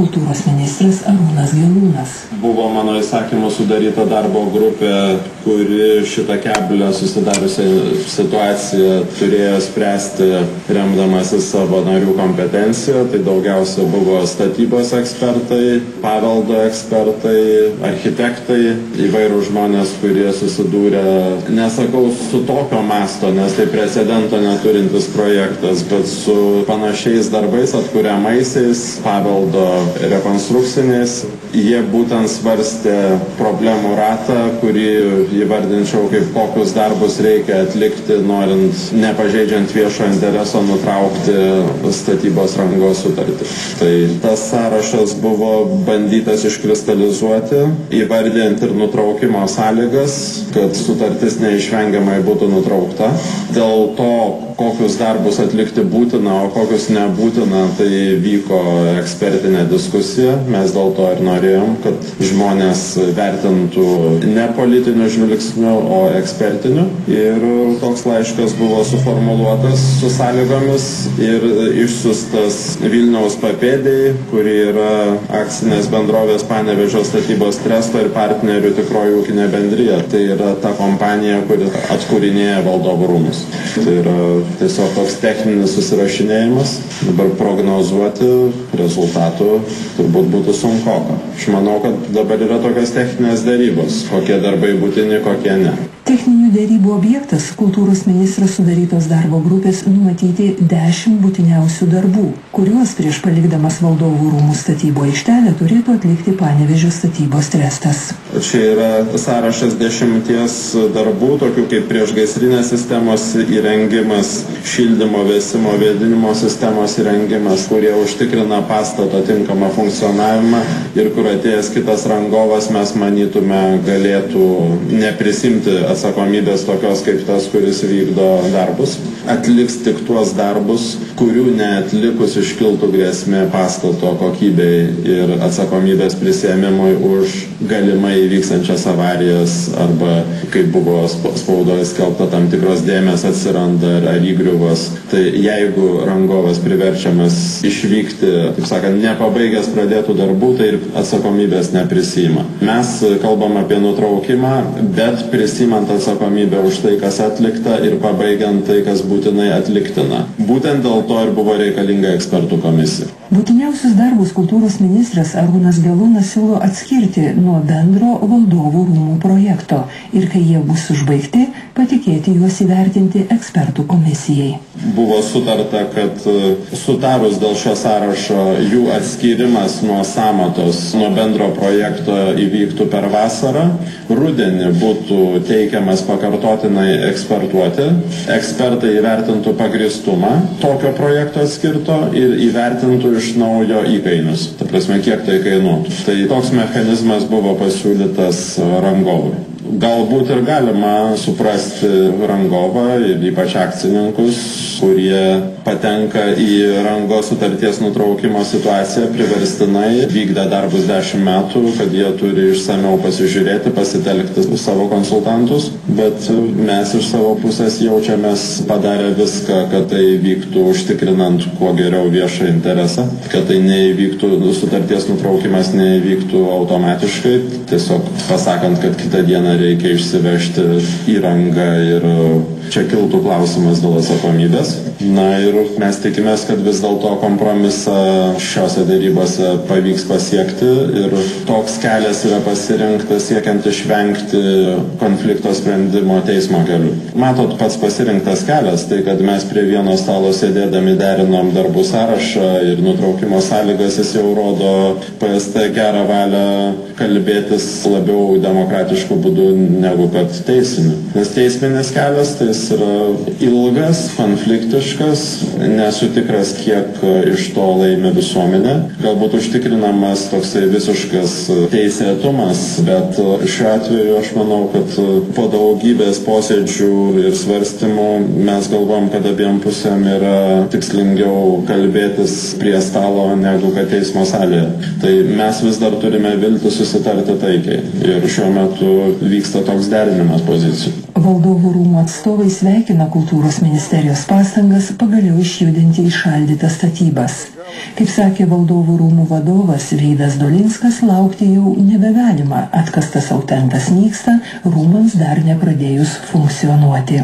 kultūros ministras Arūnas Gelūnas. Buvo mano įsakymu sudaryta darbo grupė, kuri šitą keblią susidariusią situaciją turėjo spręsti remdamasi savo narių kompetenciją. Tai daugiausia buvo statybos ekspertai, paveldo ekspertai, architektai, įvairūs žmonės, kurie susidūrė, nesakau su tokio masto, nes tai precedento neturintis projektas, bet su panašiais darbais, atkuriamaisiais, paveldo rekonstrukciniais. Jie būtent svarstė problemų ratą, kurį įvardinčiau kaip kokius darbus reikia atlikti, norint nepažeidžiant viešo intereso nutraukti statybos rangos sutartį. Tai tas sąrašas buvo bandytas iškristalizuoti, įvardinti ir nutraukimo sąlygas, kad sutartis neišvengiamai būtų nutraukta. Dėl to, kokius darbus atlikti būtina, o kokius nebūtina, tai vyko ekspertinė diskusija. Mes dėl to ir norėjom, kad žmonės vertintų ne politiniu žvilgsniu, o ekspertiniu. Ir toks laiškas buvo suformuluotas su sąlygomis ir išsiųstas Vilniaus papėdėjai, kuri yra akcinės bendrovės Panevėžio statybos tresto ir partnerių Tikroji ūkinė bendrija. Tai yra ta kompanija, kuri atkūrinėja Valdovų rūmus. Tai yra tiesiog toks techninis susirašinėjimas. Dabar prognozuoti rezultatų turbūt būtų sunkoka. Aš manau, kad dabar yra tokios techninės dėrybos, kokie darbai būtini, kokie ne. Techninių dėrybų objektas kultūros ministras sudarytos darbo grupės numatyti 10 būtiniausių darbų, kuriuos prieš palikdamas Valdovų rūmų statybo aikštelę turėtų atlikti Panevėžio statybos trestas. Čia yra sąrašas 10 darbų, tokių kaip priešgaisrinės sistemos įrengimas, šildymo, vėsimo, vėdinimo sistemos įrengimas, kurie užtikrina pastato tinkamą funkcionavimą ir kur atėjęs kitas rangovas, mes manytume, galėtų neprisimti atsakomybės tokios kaip tas, kuris vykdo darbus. Atliks tik tuos darbus, kurių neatlikus iškiltų grėsmė pastato kokybei ir atsakomybės prisėmimui už galimai įvykstančias avarijas arba, kaip buvo spaudoje skelbta, tam tikros dėmės atsiranda ar įgriuvos. Tai jeigu rangovas priverčiamas išvykti, taip sakant, nepabaigęs pradėtų darbų, tai ir atsakomybės neprisima. Mes kalbam apie nutraukimą, bet prisimant atsakomybę už tai, kas atlikta ir pabaigiant tai, kas būtinai atliktina. Būtent dėl to ir buvo reikalinga ekspertų komisija. Būtiniausius darbus kultūros ministras Arūnas Gelūnas siūlo atskirti nuo bendro Valdovų rūmų projekto ir kai jie bus užbaigti, patikėti juos įvertinti ekspertų komisijai. Buvo sutarta, kad sutarus dėl šio sąrašo jų atskirimas nuo sąmatos, nuo bendro projekto įvyktų per vasarą. Rudenį būtų teikiamas pakartotinai ekspertuoti. Ekspertai įvertintų pagrįstumą tokio projekto atskirto ir įvertintų iš naujo įkainius. Ta prasme, kiek tai kainuotų. Tai toks mechanizmas buvo pasiūlytas rangovui. Galbūt ir galima suprasti rangovą ir ypač akcininkus, kurie patenka į rangos sutarties nutraukimo situaciją priverstinai, vykdę darbus 10 metų, kad jie turi išsamiau pasižiūrėti, pasitelkti savo konsultantus, bet mes iš savo pusės jaučiamės padarę viską, kad tai vyktų užtikrinant kuo geriau viešą interesą, kad tai neįvyktų, sutarties nutraukimas neįvyktų automatiškai, tiesiog pasakant, kad kitą dieną reikia išsivežti įrangą ir čia kiltų klausimas dėl atsakomybės. Na ir mes tikimės, kad vis dėlto kompromisą šiose dėrybose pavyks pasiekti ir toks kelias yra pasirinktas siekiant išvengti konflikto sprendimo teismo keliu. Matot, pats pasirinktas kelias, tai kad mes prie vieno stalo sėdėdami derinom darbų sąrašą ir nutraukimo sąlygas, jis jau rodo PST gerą valią kalbėtis labiau demokratiškų būdų negu kad teisiniu. Nes teisminis kelias tai jis yra ilgas, konfliktiškas, nesu tikras, kiek iš to laimi visuomenė. Galbūt užtikrinamas toksai visiškas teisėtumas, bet šiuo atveju aš manau, kad po daugybės posėdžių ir svarstymų mes galvom, kad abiem pusėm yra tikslingiau kalbėtis prie stalo negu kad teismo salėje. Tai mes vis dar turime viltį susitarti taikiai ir šiuo metu vyksta toks derinimas pozicijų. Valdovų rūmų atstovai sveikina kultūros ministerijos pastangas pagaliau išjudinti įšaldytas statybas. Kaip sakė Valdovų rūmų vadovas Vydas Dolinskas, laukti jau nebegalima, atkastas autentas nyksta, rūmams dar nepradėjus funkcionuoti.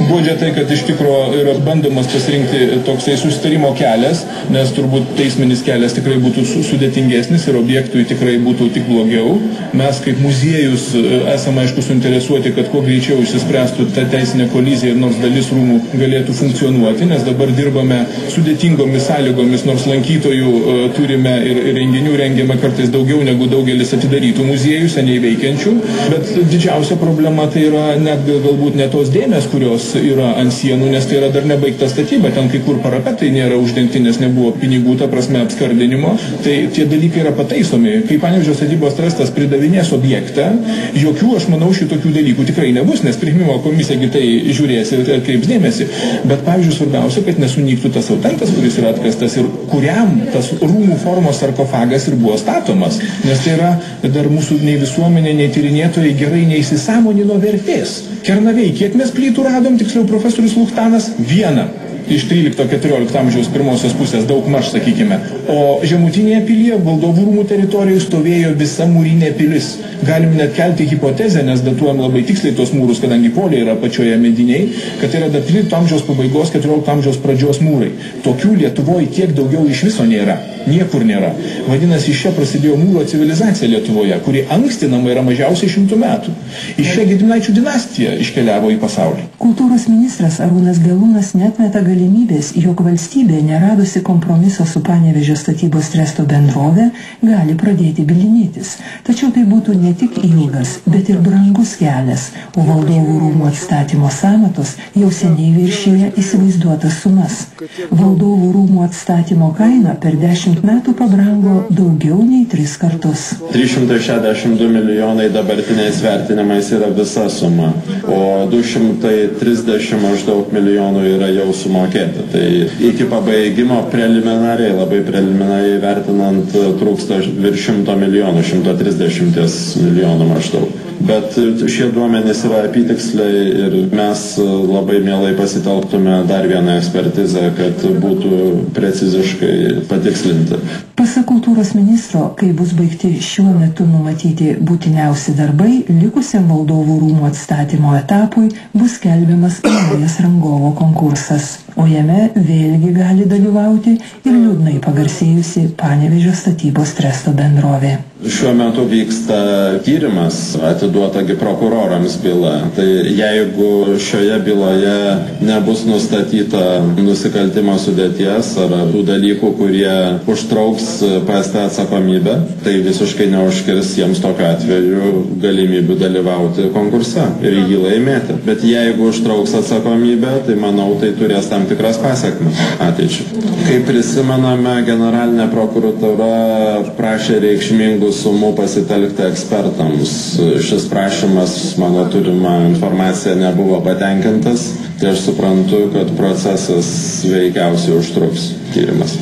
Guodžia tai, kad iš tikrųjų yra bandomas pasirinkti toksai susitarimo kelias, nes turbūt teisminis kelias tikrai būtų sudėtingesnis ir objektui tikrai būtų tik blogiau. Mes kaip muziejus esame aišku suinteresuoti, kad kuo greičiau išsispręstų ta teisinė kolizija ir nors dalis rūmų galėtų funkcionuoti, nes dabar dirbame sudėtingomis sąlygomis, nors lankytojų turime ir renginių rengiame kartais daugiau negu daugelis atidarytų muziejų, seniai veikiančių, bet didžiausia problema tai yra net galbūt ne tos dėmės, kurios yra ant sienų, nes tai yra dar nebaigta statyba, ten kai kur parapetai nėra uždengti, nes nebuvo pinigų, ta prasme apskardinimo, tai tie dalykai yra pataisomi. Kai Panevėžio statybos trastas pridavinės objektą, jokių, aš manau, šitokių dalykų tikrai nebus, nes priėmimo komisija tai žiūrės ir atkreips dėmesį. Bet, pavyzdžiui, svarbiausia, kad nesunyktų tas autentas, kuris yra atkastas ir kuriam tas rūmų formos sarkofagas ir buvo statomas, nes tai yra dar mūsų nei visuomenė, nei tyrinėtojai gerai neįsisąmonino vertės. Kernavėj, kiek mes plytų radom, tiksliau profesorius Luchtanas, vieną iš 13-14 amžiaus pirmosios pusės, daug maž, sakykime. O žemutinėje pilyje, Valdovų rūmų teritorijoje stovėjo visa mūrinė pilis. Galim net kelti hipotezę, nes datuojam labai tiksliai tos mūrus, kadangi poliai yra pačioje mediniai, kad tai yra dar 13 amžiaus pabaigos, 14 amžiaus pradžios mūrai. Tokių Lietuvoje tiek daugiau iš viso nėra. Niekur nėra. Vadinasi, iš čia prasidėjo mūro civilizacija Lietuvoje, kuri ankstinama yra mažiausiai 100 metų. Iš čia Gediminaičių dinastija iškeliavo į pasaulį. Kultūros ministras Arūnas Gelūnas neatmeta galimybės, jog valstybė, neradusi kompromiso su Panevėžio statybos tresto bendrove, gali pradėti bylinėtis. Tačiau tai būtų ne tik ilgas, bet ir brangus kelias, o Valdovų rūmų atstatymo sąmatos jau seniai viršyje įsivaizduotas sumas. Valdovų rūmų atstatymo kaina per 10 metų pabrango daugiau nei 3 kartus. 362 milijonai dabartiniais vertinimais yra visa suma, o 230 maždaug milijonų yra jau sumokėti. Tai iki pabaigimo preliminariai, labai preliminariai vertinant, trūksta virš 100 milijonų, 130 milijonų maždaug. Bet šie duomenys yra apytiksliai ir mes labai mielai pasitelktume dar vieną ekspertizę, kad būtų preciziškai patikslinti. Pasak kultūros ministro, kai bus baigti šiuo metu numatyti būtiniausi darbai, likusiam Valdovų rūmų atstatymo etapui bus skelbiamas naujas rangovo konkursas, o jame vėlgi gali dalyvauti ir liūdnai pagarsėjusi Panevėžio statybos tresto bendrovė. Šiuo metu vyksta tyrimas, atiduota prokurorams byla. Tai jeigu šioje byloje nebus nustatyta nusikaltimo sudėties ar tų dalykų, kurie užtrauks PST atsakomybę, tai visiškai neužkirs jiems tokiu atveju galimybių dalyvauti konkurse ir jį laimėti. Bet jeigu užtrauks atsakomybę, tai manau, tai turės tam tikras pasiekmes ateičiai. Kaip prisimename, generalinė prokuratūra prašė reikšmingų sumų pasitelkti ekspertams. Šis prašymas, mano turima informacija, nebuvo patenkintas, tai aš suprantu, kad procesas veikiausiai užtruks tyrimas.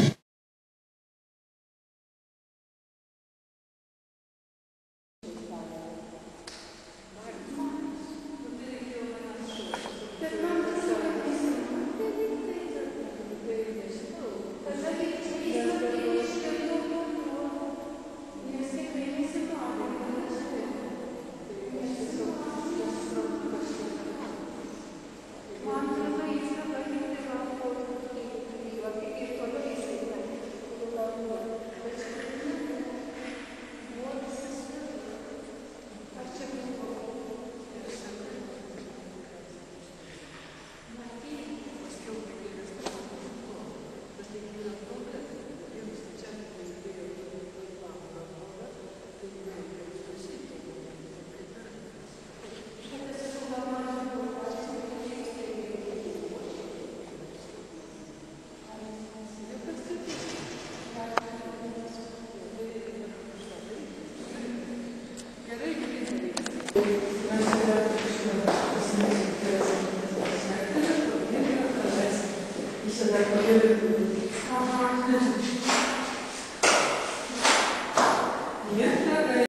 Aha.